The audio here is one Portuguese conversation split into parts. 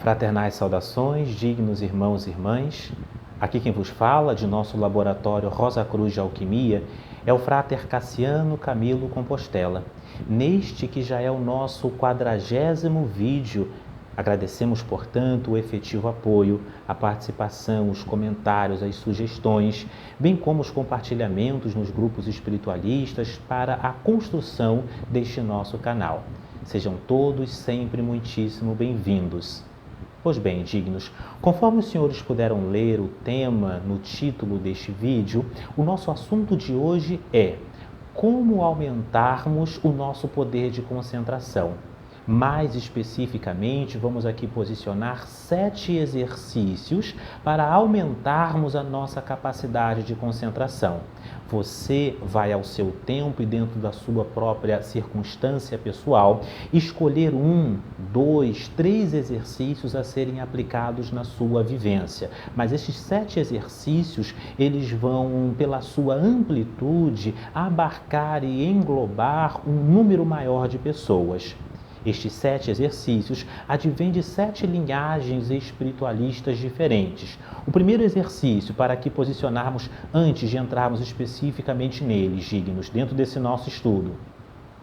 Fraternais saudações, dignos irmãos e irmãs. Aqui quem vos fala, de nosso laboratório Rosa Cruz de Alquimia, é o Frater Cassiano Camilo Compostela. Neste que já é o nosso 40º vídeo, agradecemos, portanto, o efetivo apoio, a participação, os comentários, as sugestões, bem como os compartilhamentos nos grupos espiritualistas para a construção deste nosso canal. Sejam todos sempre muitíssimo bem-vindos. Pois bem, dignos, conforme os senhores puderam ler o tema no título deste vídeo, o nosso assunto de hoje é como aumentarmos o nosso poder de concentração. Mais especificamente, vamos aqui posicionar 7 exercícios para aumentarmos a nossa capacidade de concentração. Você vai ao seu tempo e dentro da sua própria circunstância pessoal escolher 1, 2, 3 exercícios a serem aplicados na sua vivência. Mas estes 7 exercícios, eles vão, pela sua amplitude, abarcar e englobar um número maior de pessoas. Estes 7 exercícios advêm de 7 linhagens espiritualistas diferentes. O primeiro exercício, para aqui posicionarmos antes de entrarmos especificamente neles, dignos, dentro desse nosso estudo,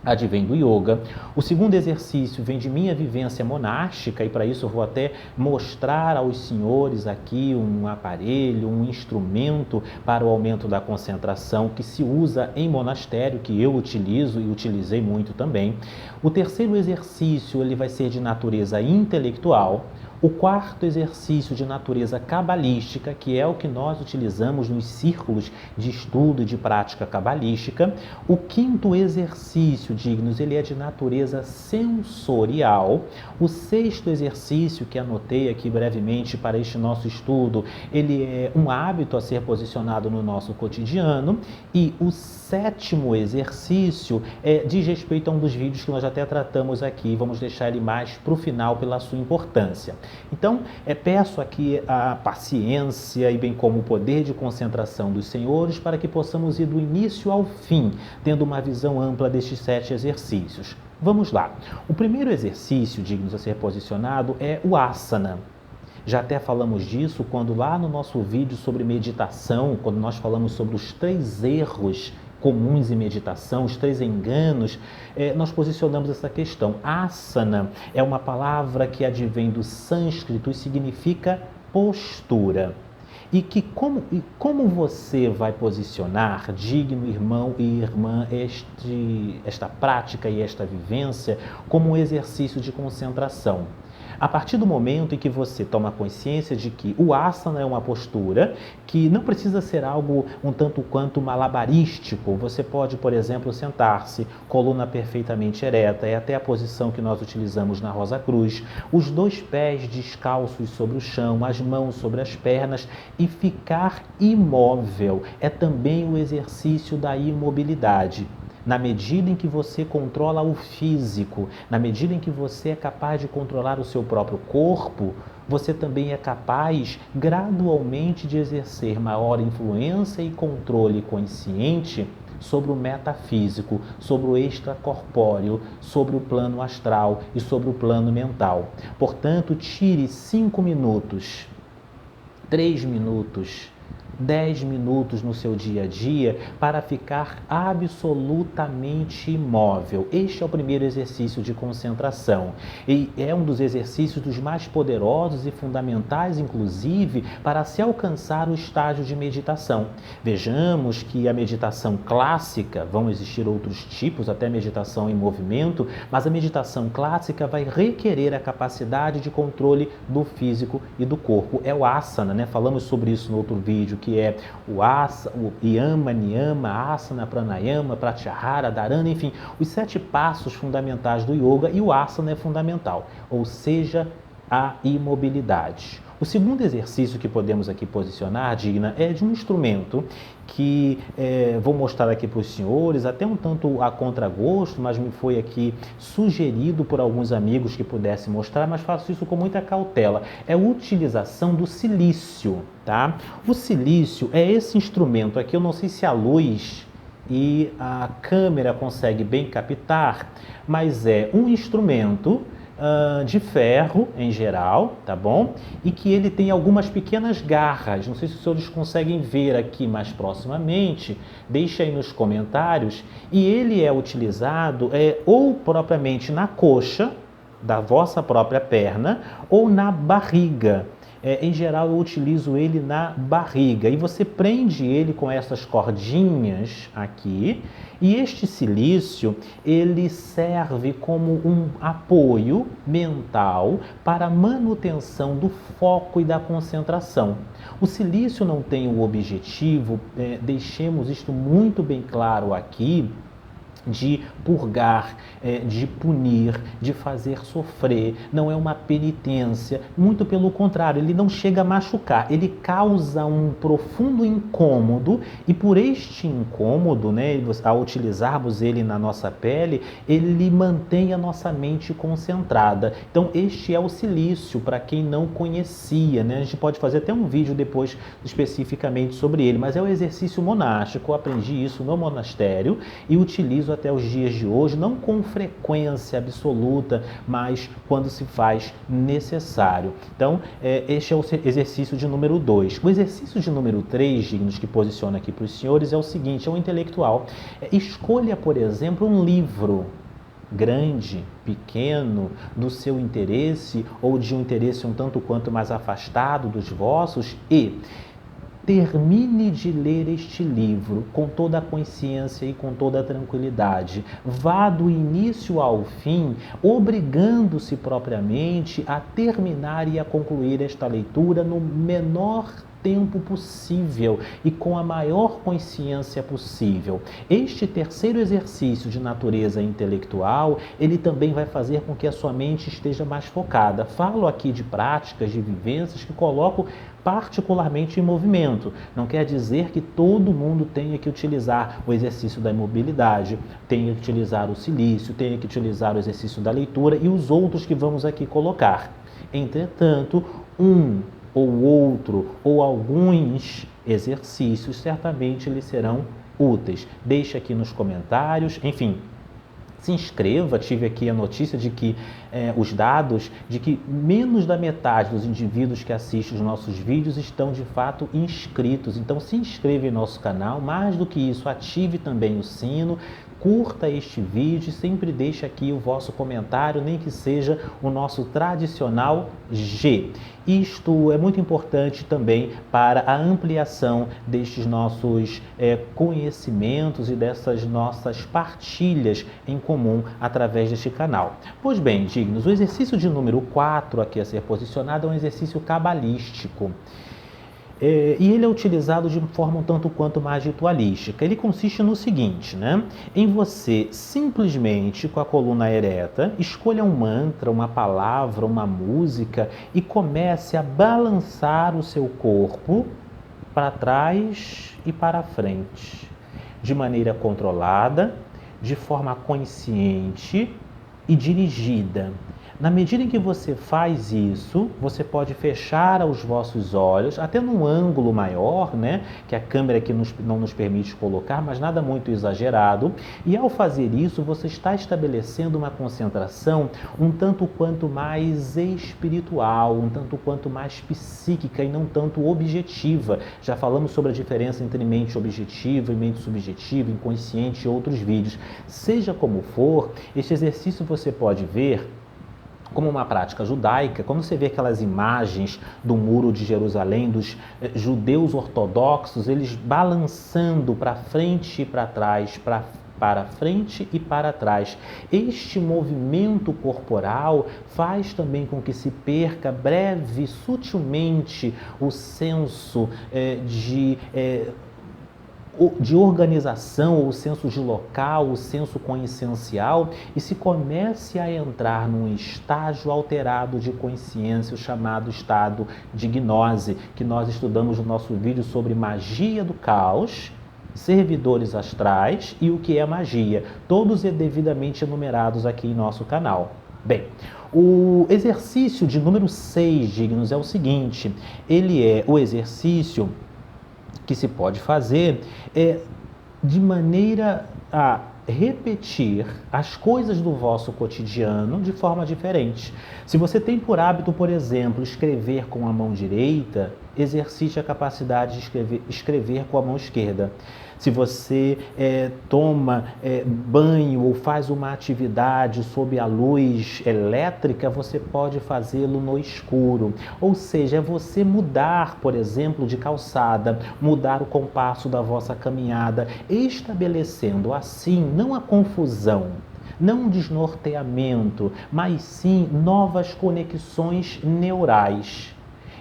advém do yoga. O segundo exercício vem de minha vivência monástica e para isso eu vou até mostrar aos senhores aqui um aparelho, um instrumento para o aumento da concentração que se usa em monastério, que eu utilizo e utilizei muito também. O terceiro exercício ele vai ser de natureza intelectual. O quarto exercício de natureza cabalística, que é o que nós utilizamos nos círculos de estudo e de prática cabalística. O quinto exercício, dignos, ele é de natureza sensorial. O sexto exercício, que anotei aqui brevemente para este nosso estudo, ele é um hábito a ser posicionado no nosso cotidiano. E o sétimo exercício diz respeito a um dos vídeos que nós até tratamos aqui. Vamos deixar ele mais para o final pela sua importância. Então, peço aqui a paciência e bem como o poder de concentração dos senhores para que possamos ir do início ao fim, tendo uma visão ampla destes 7 exercícios. Vamos lá. O primeiro exercício, digno a ser posicionado, é o asana. Já até falamos disso quando lá no nosso vídeo sobre meditação, quando nós falamos sobre os 3 erros comuns em meditação, os 3 enganos, nós posicionamos essa questão. Asana é uma palavra que advém do sânscrito e significa postura. E como você vai posicionar, digno irmão e irmã, esta prática e esta vivência como um exercício de concentração? A partir do momento em que você toma consciência de que o asana é uma postura que não precisa ser algo um tanto quanto malabarístico, você pode, por exemplo, sentar-se, coluna perfeitamente ereta, é até a posição que nós utilizamos na Rosa Cruz, os 2 pés descalços sobre o chão, as mãos sobre as pernas e ficar imóvel. É também o exercício da imobilidade. Na medida em que você controla o físico, na medida em que você é capaz de controlar o seu próprio corpo, você também é capaz gradualmente de exercer maior influência e controle consciente sobre o metafísico, sobre o extracorpóreo, sobre o plano astral e sobre o plano mental. Portanto, tire 5 minutos, 3 minutos, 10 minutos no seu dia a dia para ficar absolutamente imóvel. Este é o primeiro exercício de concentração e é um dos exercícios dos mais poderosos e fundamentais, inclusive, para se alcançar o estágio de meditação. Vejamos que a meditação clássica, vão existir outros tipos, até meditação em movimento, mas a meditação clássica vai requerer a capacidade de controle do físico e do corpo. É o asana, né? Falamos sobre isso no outro vídeo, que é o yama, niyama, asana, pranayama, pratyahara, dharana, enfim, os 7 passos fundamentais do yoga, e o asana é fundamental, ou seja, a imobilidade. O segundo exercício que podemos aqui posicionar, digna, é de um instrumento que vou mostrar aqui para os senhores, até um tanto a contragosto, mas me foi aqui sugerido por alguns amigos que pudesse mostrar, mas faço isso com muita cautela. É a utilização do silício, tá? O silício é esse instrumento aqui, eu não sei se a luz e a câmera consegue bem captar, mas é um instrumento de ferro em geral, tá bom? E que ele tem algumas pequenas garras. Não sei se os senhores conseguem ver aqui mais proximamente. Deixe aí nos comentários. E ele é utilizado ou propriamente na coxa da vossa própria perna ou na barriga. Em geral, eu utilizo ele na barriga e você prende ele com essas cordinhas aqui, e este silício ele serve como um apoio mental para a manutenção do foco e da concentração. O silício não tem o objetivo, deixemos isto muito bem claro aqui, de purgar, de punir, de fazer sofrer, não é uma penitência, muito pelo contrário, ele não chega a machucar, ele causa um profundo incômodo e por este incômodo, né, ao utilizarmos ele na nossa pele, ele mantém a nossa mente concentrada. Então este é o silício, para quem não conhecia, né? A gente pode fazer até um vídeo depois especificamente sobre ele, mas é o exercício monástico, eu aprendi isso no monastério e utilizo até os dias de hoje, não com frequência absoluta, mas quando se faz necessário. Então, este é o exercício de número 2. O exercício de número 3, dignos que posiciona aqui para os senhores, é o seguinte, é o intelectual. Escolha, por exemplo, um livro grande, pequeno, do seu interesse ou de um interesse um tanto quanto mais afastado dos vossos e termine de ler este livro com toda a consciência e com toda a tranquilidade. Vá do início ao fim, obrigando-se propriamente a terminar e a concluir esta leitura no menor tempo possível e com a maior consciência possível. Este terceiro exercício de natureza intelectual, ele também vai fazer com que a sua mente esteja mais focada. Falo aqui de práticas, de vivências que coloco particularmente em movimento. Não quer dizer que todo mundo tenha que utilizar o exercício da imobilidade, tenha que utilizar o silício, tenha que utilizar o exercício da leitura e os outros que vamos aqui colocar. Entretanto, um ou outro ou alguns exercícios certamente lhes serão úteis. Deixe aqui nos comentários, enfim, se inscreva. Tive aqui a notícia de que os dados de que menos da metade dos indivíduos que assistem os nossos vídeos estão de fato inscritos. Então se inscreva em nosso canal, mais do que isso, ative também o sino, curta este vídeo e sempre deixe aqui o vosso comentário, nem que seja o nosso tradicional G. Isto é muito importante também para a ampliação destes nossos conhecimentos e dessas nossas partilhas em comum através deste canal. Pois bem, dignos, o exercício de número 4 aqui a ser posicionado é um exercício cabalístico. E ele é utilizado de forma um tanto quanto mais ritualística. Ele consiste no seguinte, né? Em você simplesmente, com a coluna ereta, escolha um mantra, uma palavra, uma música e comece a balançar o seu corpo para trás e para frente, de maneira controlada, de forma consciente e dirigida. Na medida em que você faz isso, você pode fechar os vossos olhos, até num ângulo maior, né, que a câmera aqui não nos permite colocar, mas nada muito exagerado. E ao fazer isso, você está estabelecendo uma concentração um tanto quanto mais espiritual, um tanto quanto mais psíquica e não tanto objetiva. Já falamos sobre a diferença entre mente objetiva e mente subjetiva, inconsciente e outros vídeos. Seja como for, este exercício você pode ver como uma prática judaica. Quando você vê aquelas imagens do Muro de Jerusalém, dos judeus ortodoxos, eles balançando para frente e para trás, para frente e para trás. Este movimento corporal faz também com que se perca breve, sutilmente, o senso de organização, o senso de local, o senso consciencial, e se comece a entrar num estágio alterado de consciência, o chamado estado de gnose, que nós estudamos no nosso vídeo sobre magia do caos, servidores astrais e o que é magia, todos devidamente enumerados aqui em nosso canal. Bem, o exercício de número 6, dignos, é o seguinte, ele é o exercício que se pode fazer de maneira a repetir as coisas do vosso cotidiano de forma diferente. Se você tem por hábito, por exemplo, escrever com a mão direita, exercite a capacidade de escrever com a mão esquerda. Se você toma banho ou faz uma atividade sob a luz elétrica, você pode fazê-lo no escuro. Ou seja, é você mudar, por exemplo, de calçada, mudar o compasso da vossa caminhada, estabelecendo assim não a confusão, não um desnorteamento, mas sim novas conexões neurais.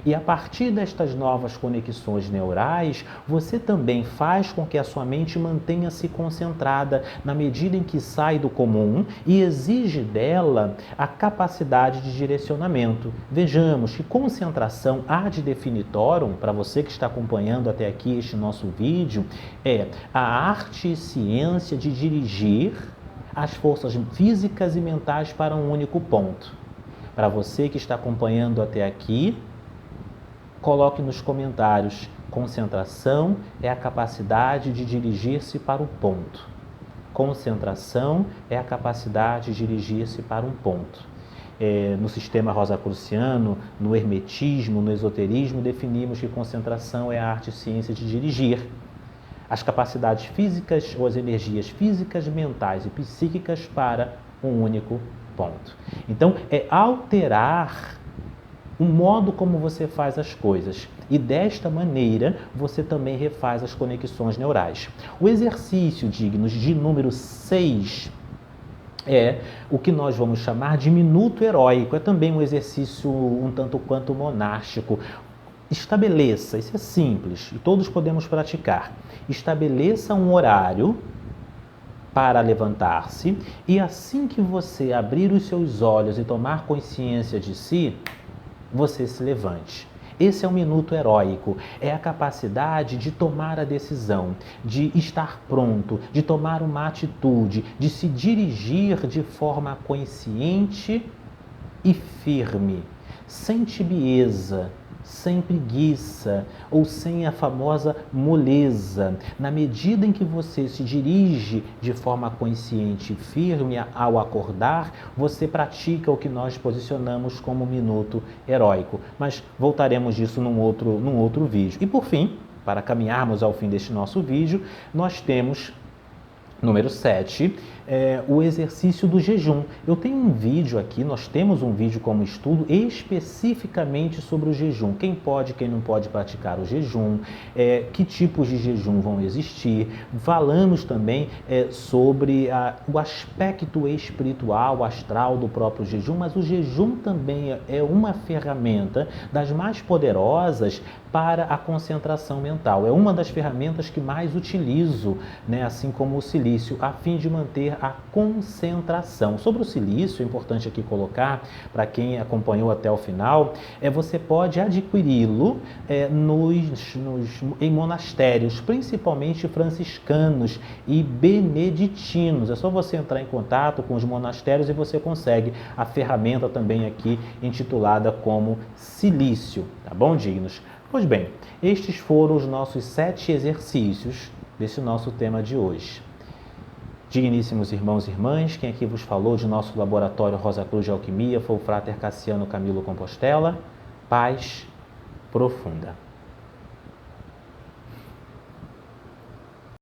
E a partir destas novas conexões neurais, você também faz com que a sua mente mantenha-se concentrada na medida em que sai do comum e exige dela a capacidade de direcionamento. Vejamos que concentração ad definitorum, para você que está acompanhando até aqui este nosso vídeo, é a arte e ciência de dirigir as forças físicas e mentais para um único ponto. Para você que está acompanhando até aqui, coloque nos comentários: concentração é a capacidade de dirigir-se para o ponto. Concentração é a capacidade de dirigir-se para um ponto. No sistema rosacruciano, no hermetismo, no esoterismo, definimos que concentração é a arte e ciência de dirigir as capacidades físicas ou as energias físicas, mentais e psíquicas para um único ponto. Então, é alterar o modo como você faz as coisas. E desta maneira, você também refaz as conexões neurais. O exercício, dignos, de número 6 é o que nós vamos chamar de minuto heróico. É também um exercício um tanto quanto monástico. Estabeleça, isso é simples e todos podemos praticar. Estabeleça um horário para levantar-se e assim que você abrir os seus olhos e tomar consciência de si, você se levante. Esse é um minuto heróico, é a capacidade de tomar a decisão, de estar pronto, de tomar uma atitude, de se dirigir de forma consciente e firme, sem tibieza, sem preguiça ou sem a famosa moleza. Na medida em que você se dirige de forma consciente e firme ao acordar, você pratica o que nós posicionamos como minuto heróico. Mas voltaremos disso num outro vídeo. E por fim, para caminharmos ao fim deste nosso vídeo, nós temos número 7, o exercício do jejum. Eu tenho um vídeo aqui, nós temos um vídeo como estudo especificamente sobre o jejum. Quem pode, quem não pode praticar o jejum, que tipos de jejum vão existir. Falamos também sobre o aspecto espiritual, astral do próprio jejum, mas o jejum também é uma ferramenta das mais poderosas para a concentração mental. É uma das ferramentas que mais utilizo, né, assim como o silício, a fim de manter a concentração. Sobre o silício, é importante aqui colocar, para quem acompanhou até o final, você pode adquiri-lo em monastérios, principalmente franciscanos e beneditinos. É só você entrar em contato com os monastérios e você consegue a ferramenta também aqui intitulada como silício. Tá bom, dignos? Pois bem, estes foram os nossos 7 exercícios desse nosso tema de hoje. Digníssimos irmãos e irmãs, quem aqui vos falou de nosso laboratório Rosa Cruz de Alquimia foi o Frater Cassiano Camilo Compostela. Paz profunda.